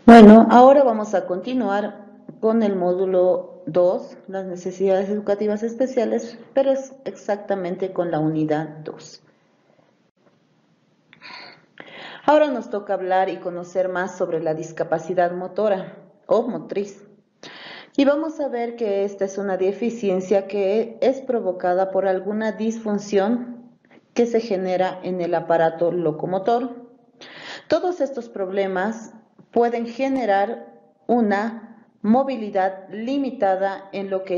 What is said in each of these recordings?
Bueno, ahora vamos a continuar con el módulo 2, las necesidades educativas especiales, pero es exactamente con la unidad 2. Ahora nos toca hablar y conocer más sobre la discapacidad motora o motriz. Y vamos a ver que esta es una deficiencia que es provocada por alguna disfunción que se genera en el aparato locomotor. Todos estos problemas pueden generar una movilidad limitada en lo que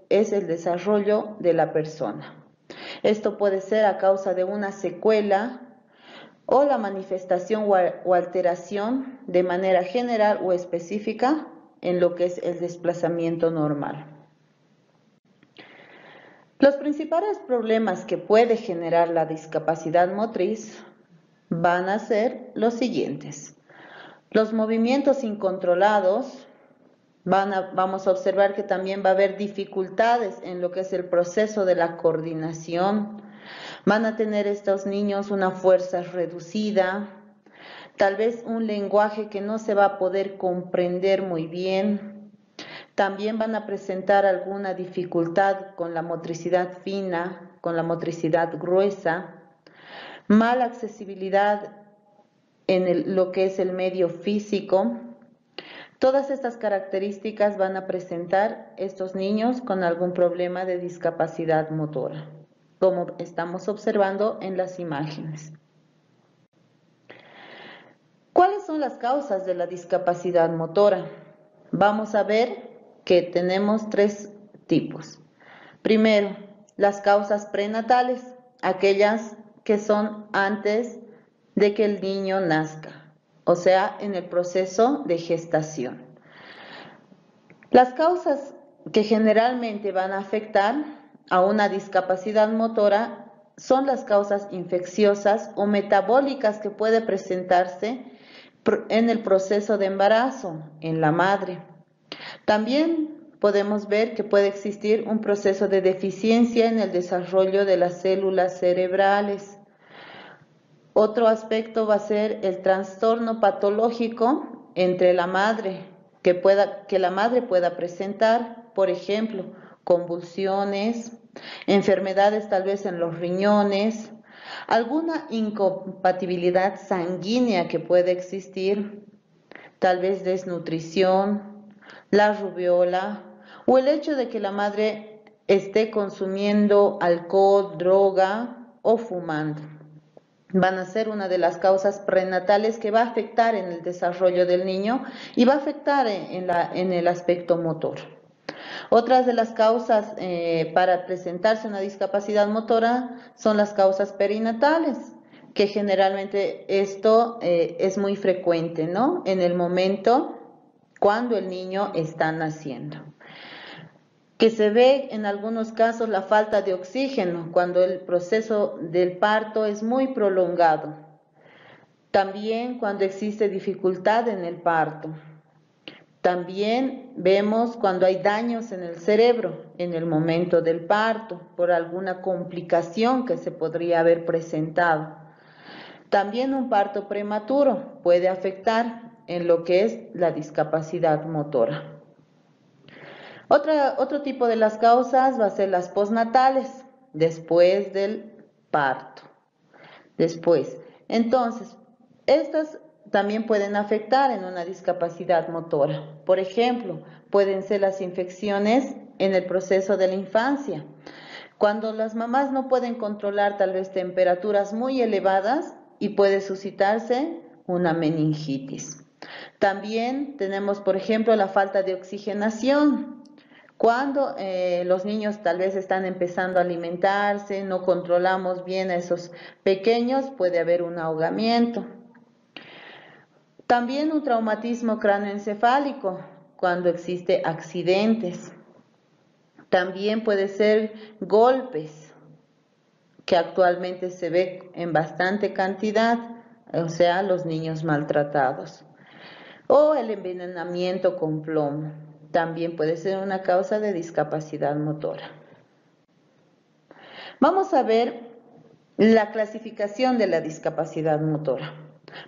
es el desarrollo de la persona. Esto puede ser a causa de una secuela o la manifestación o alteración de manera general o específica en lo que es el desplazamiento normal. Los principales problemas que puede generar la discapacidad motriz van a ser los siguientes. Los movimientos incontrolados, vamos a observar que también va a haber dificultades en lo que es el proceso de la coordinación. Van a tener estos niños una fuerza reducida, tal vez un lenguaje que no se va a poder comprender muy bien. También van a presentar alguna dificultad con la motricidad fina, con la motricidad gruesa, mala accesibilidad en lo que es el medio físico. Todas estas características van a presentar estos niños con algún problema de discapacidad motora, como estamos observando en las imágenes. ¿Cuáles son las causas de la discapacidad motora? Vamos a ver que tenemos tres tipos. Primero, las causas prenatales, aquellas que son antes de que el niño nazca, o sea, en el proceso de gestación. Las causas que generalmente van a afectar a una discapacidad motora son las causas infecciosas o metabólicas que puede presentarse en el proceso de embarazo en la madre. También podemos ver que puede existir un proceso de deficiencia en el desarrollo de las células cerebrales. Otro aspecto va a ser el trastorno patológico entre la madre, que la madre pueda presentar, por ejemplo, convulsiones, enfermedades tal vez en los riñones, alguna incompatibilidad sanguínea que puede existir, tal vez desnutrición, la rubiola o el hecho de que la madre esté consumiendo alcohol, droga o fumando. Van a ser una de las causas prenatales que va a afectar en el desarrollo del niño y va a afectar en el aspecto motor. Otras de las causas para presentarse una discapacidad motora son las causas perinatales, que generalmente esto es muy frecuente, ¿no? En el momento cuando el niño está naciendo. Que se ve en algunos casos la falta de oxígeno cuando el proceso del parto es muy prolongado. También cuando existe dificultad en el parto. También vemos cuando hay daños en el cerebro en el momento del parto por alguna complicación que se podría haber presentado. También un parto prematuro puede afectar en lo que es la discapacidad motora. Otro tipo de las causas va a ser las postnatales, después del parto. Entonces, estas también pueden afectar en una discapacidad motora. Por ejemplo, pueden ser las infecciones en el proceso de la infancia. Cuando las mamás no pueden controlar tal vez temperaturas muy elevadas y puede suscitarse una meningitis. También tenemos, por ejemplo, la falta de oxigenación. Cuando los niños tal vez están empezando a alimentarse, no controlamos bien a esos pequeños, puede haber un ahogamiento. También un traumatismo cráneoencefálico, cuando existe accidentes. También puede ser golpes, que actualmente se ve en bastante cantidad, o sea, los niños maltratados. O el envenenamiento con plomo. También puede ser una causa de discapacidad motora. Vamos a ver la clasificación de la discapacidad motora.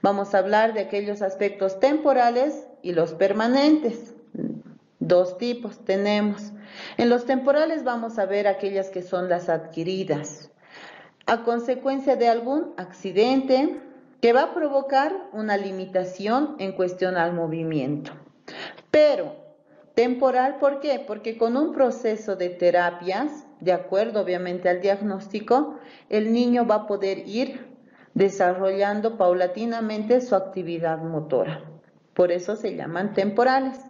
Vamos a hablar de aquellos aspectos temporales y los permanentes. Dos tipos tenemos. En los temporales vamos a ver aquellas que son las adquiridas, a consecuencia de algún accidente que va a provocar una limitación en cuestión al movimiento. Pero temporal, ¿por qué? Porque con un proceso de terapias, de acuerdo obviamente al diagnóstico, el niño va a poder ir desarrollando paulatinamente su actividad motora. Por eso se llaman temporales.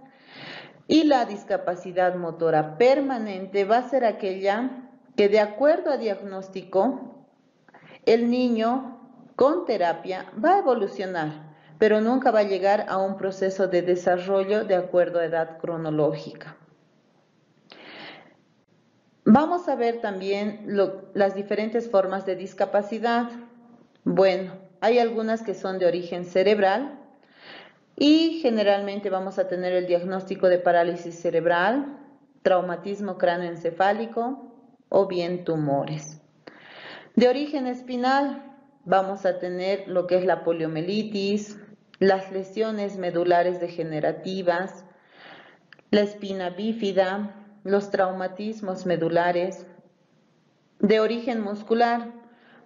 Y la discapacidad motora permanente va a ser aquella que, de acuerdo a diagnóstico, el niño con terapia va a evolucionar, pero nunca va a llegar a un proceso de desarrollo de acuerdo a edad cronológica. Vamos a ver también las diferentes formas de discapacidad. Bueno, hay algunas que son de origen cerebral y generalmente vamos a tener el diagnóstico de parálisis cerebral, traumatismo cráneoencefálico o bien tumores. De origen espinal vamos a tener lo que es la poliomielitis, las lesiones medulares degenerativas, la espina bífida, los traumatismos medulares. De origen muscular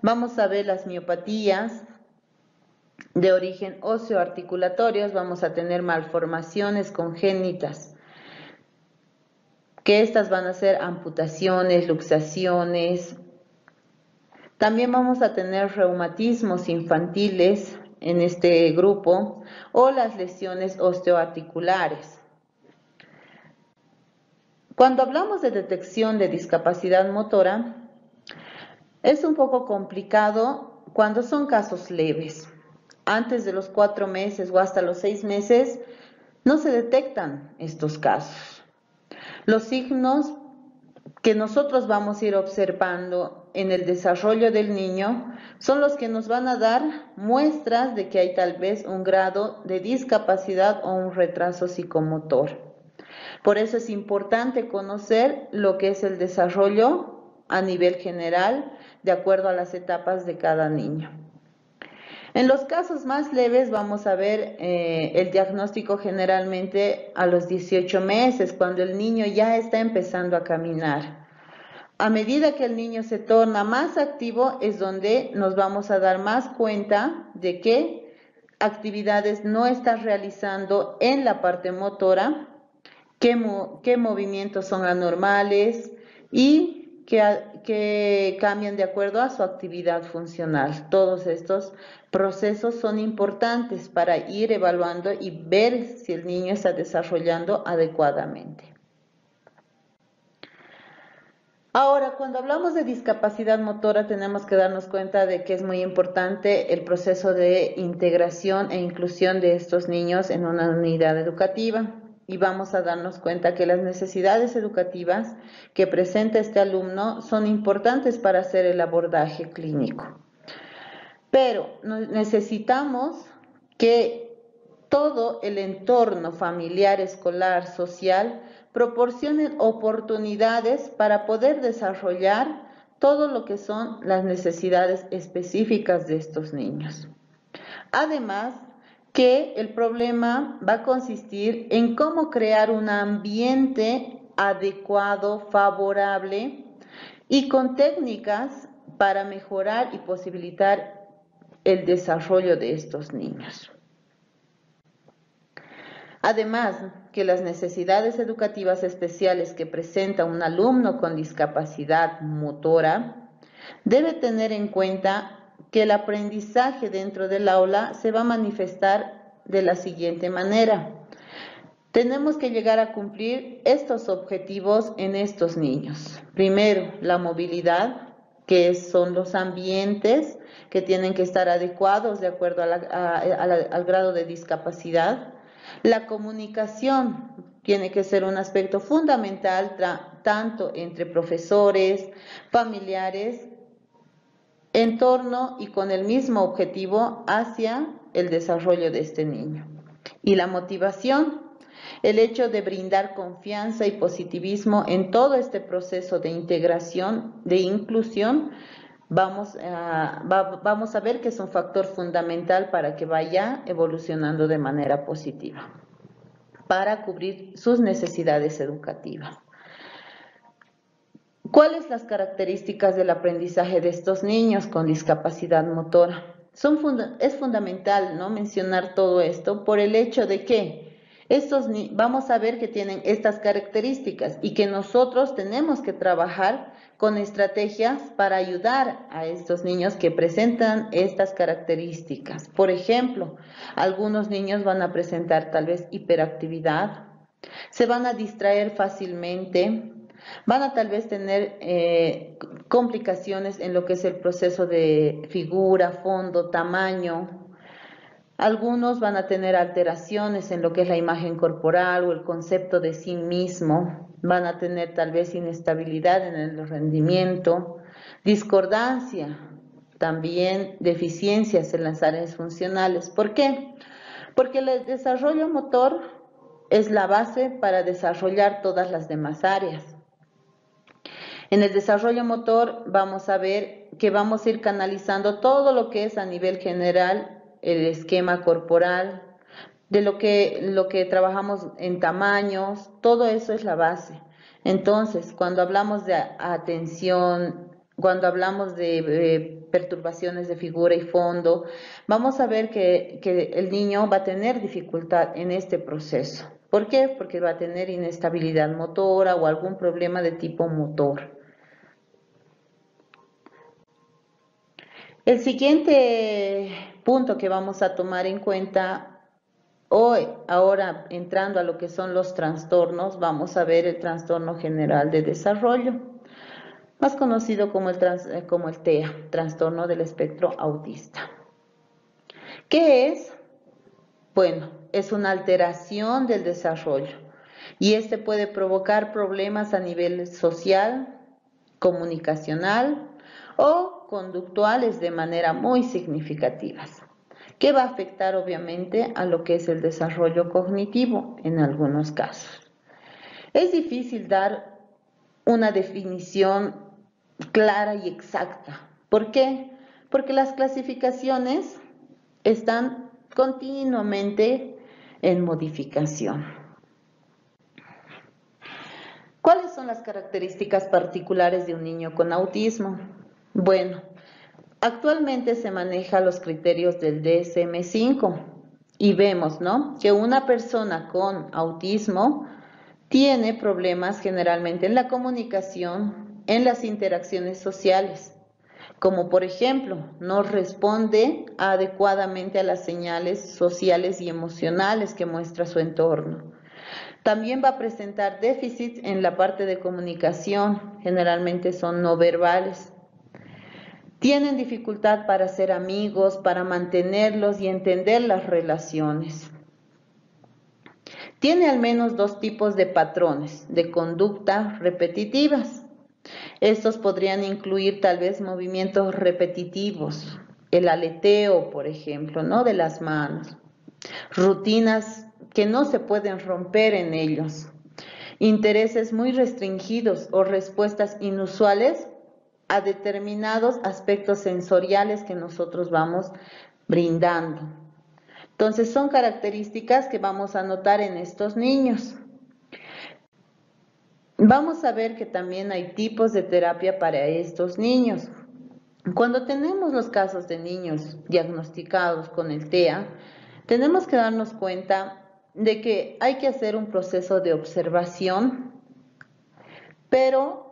vamos a ver las miopatías. De origen osteoarticulatorios vamos a tener malformaciones congénitas, que estas van a ser amputaciones, luxaciones. También vamos a tener reumatismos infantiles en este grupo o las lesiones osteoarticulares. Cuando hablamos de detección de discapacidad motora, es un poco complicado cuando son casos leves. Antes de los 4 meses o hasta los 6 meses no se detectan estos casos. Los signos que nosotros vamos a ir observando en el desarrollo del niño son los que nos van a dar muestras de que hay tal vez un grado de discapacidad o un retraso psicomotor. Por eso es importante conocer lo que es el desarrollo a nivel general de acuerdo a las etapas de cada niño. En los casos más leves vamos a ver el diagnóstico generalmente a los 18 meses, cuando el niño ya está empezando a caminar. A medida que el niño se torna más activo es donde nos vamos a dar más cuenta de qué actividades no está realizando en la parte motora, qué movimientos son anormales y que cambian de acuerdo a su actividad funcional. Todos estos procesos son importantes para ir evaluando y ver si el niño está desarrollando adecuadamente. Ahora, cuando hablamos de discapacidad motora, tenemos que darnos cuenta de que es muy importante el proceso de integración e inclusión de estos niños en una unidad educativa. Y vamos a darnos cuenta que las necesidades educativas que presenta este alumno son importantes para hacer el abordaje clínico. Pero necesitamos que todo el entorno familiar, escolar, social, proporcionen oportunidades para poder desarrollar todo lo que son las necesidades específicas de estos niños. Además, que el problema va a consistir en cómo crear un ambiente adecuado, favorable y con técnicas para mejorar y posibilitar el desarrollo de estos niños. Además, que las necesidades educativas especiales que presenta un alumno con discapacidad motora debe tener en cuenta que el aprendizaje dentro del aula se va a manifestar de la siguiente manera. Tenemos que llegar a cumplir estos objetivos en estos niños. Primero, la movilidad, que son los ambientes que tienen que estar adecuados de acuerdo al grado de discapacidad. La comunicación tiene que ser un aspecto fundamental tanto entre profesores, familiares, en torno y con el mismo objetivo hacia el desarrollo de este niño. Y la motivación, el hecho de brindar confianza y positivismo en todo este proceso de integración, de inclusión, vamos a ver que es un factor fundamental para que vaya evolucionando de manera positiva, para cubrir sus necesidades educativas. ¿Cuáles las características del aprendizaje de estos niños con discapacidad motora? Es fundamental, ¿no?, mencionar todo esto por el hecho de que vamos a ver que tienen estas características y que nosotros tenemos que trabajar con estrategias para ayudar a estos niños que presentan estas características. Por ejemplo, algunos niños van a presentar tal vez hiperactividad, se van a distraer fácilmente, van a tal vez tener complicaciones en lo que es el proceso de figura, fondo, tamaño. Algunos van a tener alteraciones en lo que es la imagen corporal o el concepto de sí mismo. Van a tener tal vez inestabilidad en el rendimiento, discordancia, también deficiencias en las áreas funcionales. ¿Por qué? Porque el desarrollo motor es la base para desarrollar todas las demás áreas. En el desarrollo motor vamos a ver que vamos a ir canalizando todo lo que es a nivel general el esquema corporal, de lo que trabajamos en tamaños, todo eso es la base. Entonces, cuando hablamos de atención, cuando hablamos de perturbaciones de figura y fondo, vamos a ver que el niño va a tener dificultad en este proceso. ¿Por qué? Porque va a tener inestabilidad motora o algún problema de tipo motor. El siguiente punto que vamos a tomar en cuenta hoy, ahora entrando a lo que son los trastornos, vamos a ver el trastorno general de desarrollo, más conocido como el TEA, trastorno del espectro autista. ¿Qué es? Bueno, es una alteración del desarrollo y este puede provocar problemas a nivel social, comunicacional o conductuales de manera muy significativas, que va a afectar obviamente a lo que es el desarrollo cognitivo en algunos casos. Es difícil dar una definición clara y exacta. ¿Por qué? Porque las clasificaciones están continuamente en modificación. ¿Cuáles son las características particulares de un niño con autismo? Bueno, actualmente se manejan los criterios del DSM-5 y vemos, ¿no?, que una persona con autismo tiene problemas generalmente en la comunicación, en las interacciones sociales, como por ejemplo, no responde adecuadamente a las señales sociales y emocionales que muestra su entorno. También va a presentar déficits en la parte de comunicación, generalmente son no verbales. Tienen dificultad para ser amigos, para mantenerlos y entender las relaciones. Tiene al menos 2 tipos de patrones de conducta repetitivas. Estos podrían incluir tal vez movimientos repetitivos, el aleteo, por ejemplo, ¿no?, de las manos, rutinas que no se pueden romper en ellos, intereses muy restringidos o respuestas inusuales a determinados aspectos sensoriales que nosotros vamos brindando. Entonces son características que vamos a notar en estos niños. Vamos a ver que también hay tipos de terapia para estos niños. Cuando tenemos los casos de niños diagnosticados con el TEA, tenemos que darnos cuenta de que hay que hacer un proceso de observación, pero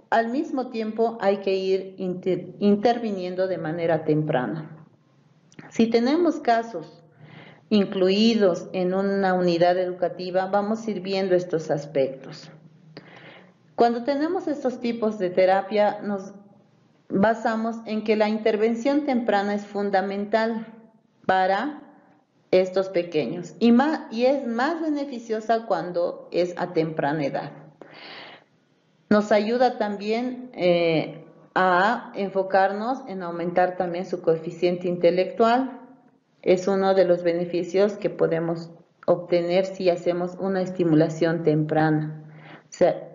al mismo tiempo hay que ir interviniendo de manera temprana. Si tenemos casos incluidos en una unidad educativa, vamos a ir viendo estos aspectos. Cuando tenemos estos tipos de terapia, nos basamos en que la intervención temprana es fundamental para estos pequeños y es más beneficiosa cuando es a temprana edad. Nos ayuda también a enfocarnos en aumentar también su coeficiente intelectual. Es uno de los beneficios que podemos obtener si hacemos una estimulación temprana. O sea,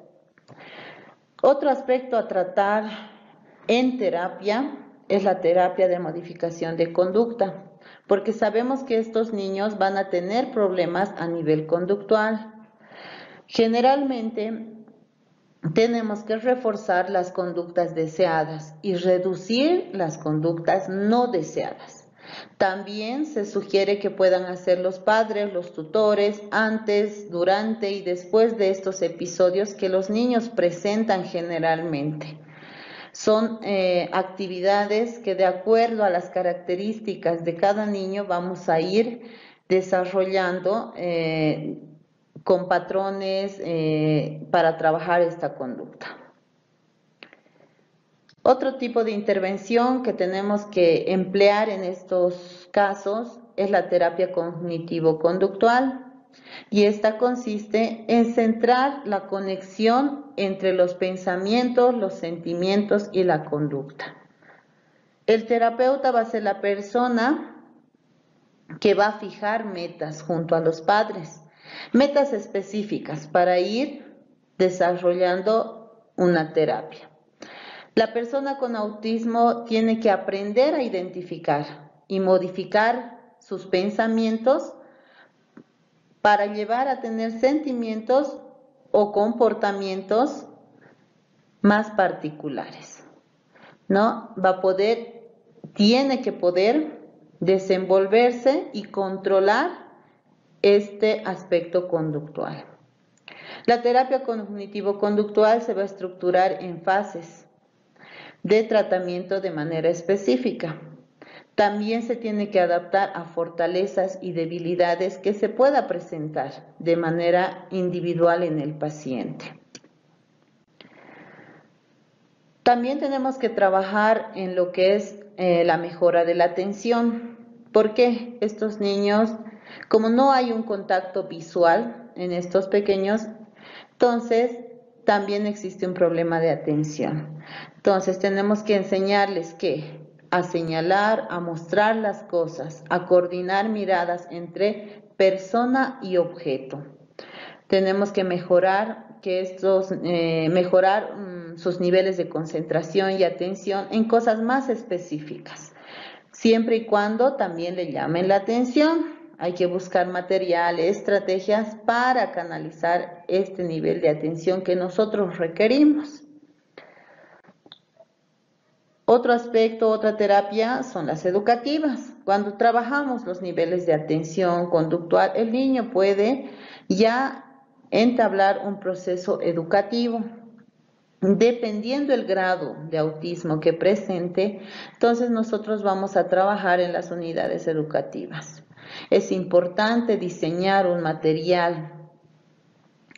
otro aspecto a tratar en terapia es la terapia de modificación de conducta, porque sabemos que estos niños van a tener problemas a nivel conductual. Generalmente tenemos que reforzar las conductas deseadas y reducir las conductas no deseadas. También se sugiere que puedan hacer los padres, los tutores, antes, durante y después de estos episodios que los niños presentan generalmente. Son actividades que de acuerdo a las características de cada niño vamos a ir desarrollando con patrones para trabajar esta conducta. Otro tipo de intervención que tenemos que emplear en estos casos es la terapia cognitivo-conductual, y esta consiste en centrar la conexión entre los pensamientos, los sentimientos y la conducta. El terapeuta va a ser la persona que va a fijar metas junto a los padres, metas específicas para ir desarrollando una terapia. La persona con autismo tiene que aprender a identificar y modificar sus pensamientos para llevar a tener sentimientos o comportamientos más particulares, ¿no? Tiene que poder desenvolverse y controlar este aspecto conductual. La terapia cognitivo-conductual se va a estructurar en fases de tratamiento de manera específica. También se tiene que adaptar a fortalezas y debilidades que se pueda presentar de manera individual en el paciente. También tenemos que trabajar en lo que es la mejora de la atención. ¿Por qué? Estos niños, como no hay un contacto visual en estos pequeños, entonces también existe un problema de atención. Entonces tenemos que enseñarles a señalar, a mostrar las cosas, a coordinar miradas entre persona y objeto. Tenemos que mejorar sus niveles de concentración y atención en cosas más específicas, siempre y cuando también le llamen la atención. Hay que buscar materiales, estrategias para canalizar este nivel de atención que nosotros requerimos. Otro aspecto, otra terapia son las educativas. Cuando trabajamos los niveles de atención conductual, el niño puede ya entablar un proceso educativo. Dependiendo el grado de autismo que presente, entonces nosotros vamos a trabajar en las unidades educativas. Es importante diseñar un material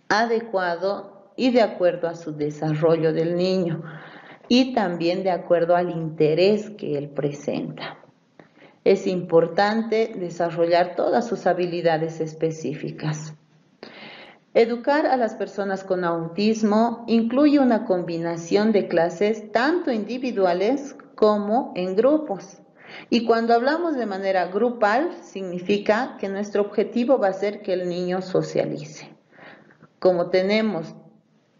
adecuado y de acuerdo a su desarrollo del niño, y también de acuerdo al interés que él presenta. Es importante desarrollar todas sus habilidades específicas. Educar a las personas con autismo incluye una combinación de clases tanto individuales como en grupos. Y cuando hablamos de manera grupal, significa que nuestro objetivo va a ser que el niño socialice. Como tenemos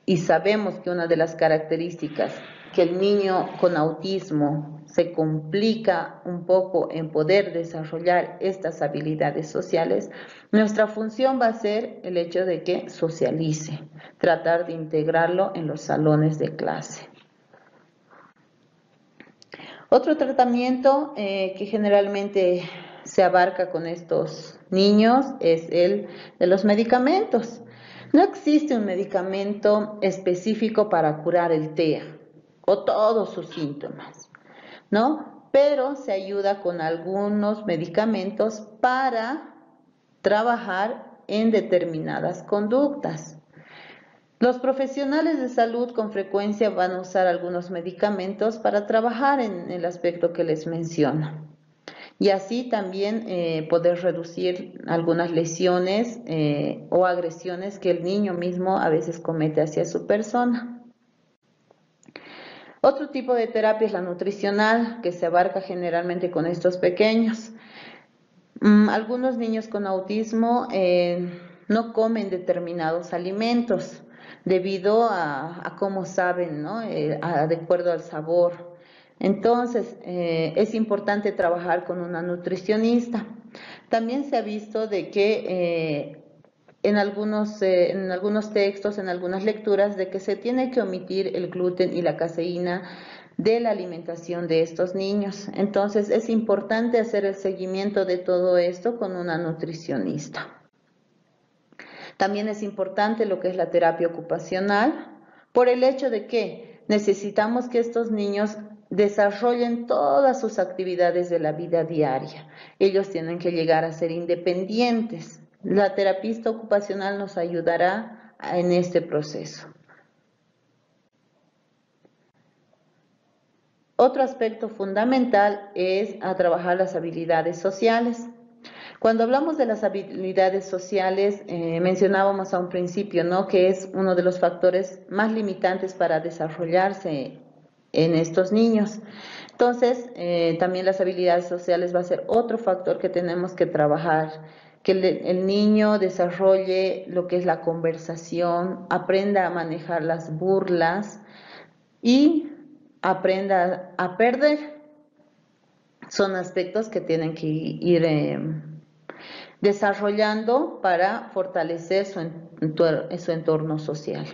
y sabemos que una de las características que el niño con autismo se complica un poco en poder desarrollar estas habilidades sociales, nuestra función va a ser el hecho de que socialice, tratar de integrarlo en los salones de clase. Otro tratamiento que generalmente se abarca con estos niños es el de los medicamentos. No existe un medicamento específico para curar el TEA o todos sus síntomas, ¿no? Pero se ayuda con algunos medicamentos para trabajar en determinadas conductas. Los profesionales de salud con frecuencia van a usar algunos medicamentos para trabajar en el aspecto que les menciono. Y así también poder reducir algunas lesiones o agresiones que el niño mismo a veces comete hacia su persona. Otro tipo de terapia es la nutricional, que se abarca generalmente con estos pequeños. Algunos niños con autismo no comen determinados alimentos debido a cómo saben, ¿no? De acuerdo al sabor. Entonces, es importante trabajar con una nutricionista. También se ha visto de que en algunos textos, en algunas lecturas, de que se tiene que omitir el gluten y la caseína de la alimentación de estos niños. Entonces, es importante hacer el seguimiento de todo esto con una nutricionista. También es importante lo que es la terapia ocupacional, por el hecho de que necesitamos que estos niños desarrollen todas sus actividades de la vida diaria. Ellos tienen que llegar a ser independientes. La terapista ocupacional nos ayudará en este proceso. Otro aspecto fundamental es a trabajar las habilidades sociales. Cuando hablamos de las habilidades sociales, mencionábamos a un principio, ¿no?, que es uno de los factores más limitantes para desarrollarse en estos niños. Entonces, también las habilidades sociales va a ser otro factor que tenemos que trabajar, que el niño desarrolle lo que es la conversación, aprenda a manejar las burlas y aprenda a perder. Son aspectos que tienen que ir desarrollando para fortalecer su entorno social.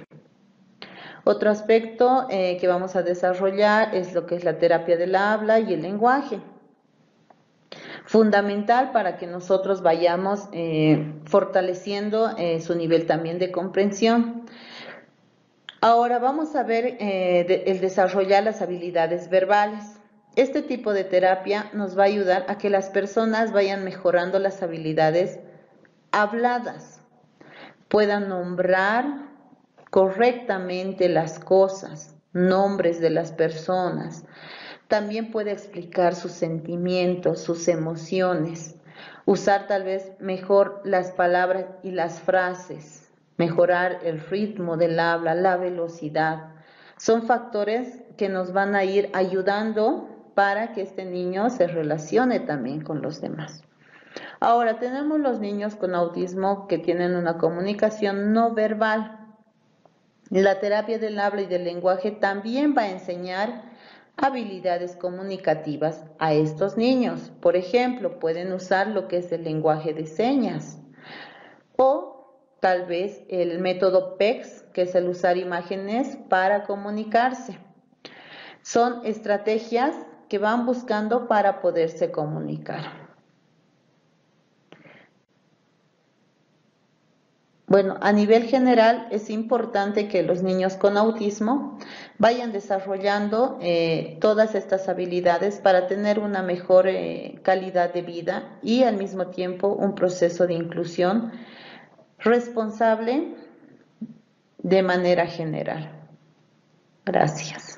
Otro aspecto que vamos a desarrollar es lo que es la terapia del habla y el lenguaje. Fundamental para que nosotros vayamos fortaleciendo su nivel también de comprensión. Ahora vamos a ver el desarrollar las habilidades verbales. Este tipo de terapia nos va a ayudar a que las personas vayan mejorando las habilidades habladas, puedan nombrar correctamente las cosas, nombres de las personas. También puede explicar sus sentimientos, sus emociones, usar tal vez mejor las palabras y las frases, mejorar el ritmo del habla, la velocidad. Son factores que nos van a ir ayudando para que este niño se relacione también con los demás. Ahora, tenemos los niños con autismo que tienen una comunicación no verbal. La terapia del habla y del lenguaje también va a enseñar habilidades comunicativas a estos niños. Por ejemplo, pueden usar lo que es el lenguaje de señas o tal vez el método PECS, que es el usar imágenes para comunicarse. Son estrategias que van buscando para poderse comunicar. Bueno, a nivel general es importante que los niños con autismo vayan desarrollando todas estas habilidades para tener una mejor calidad de vida y al mismo tiempo un proceso de inclusión responsable de manera general. Gracias.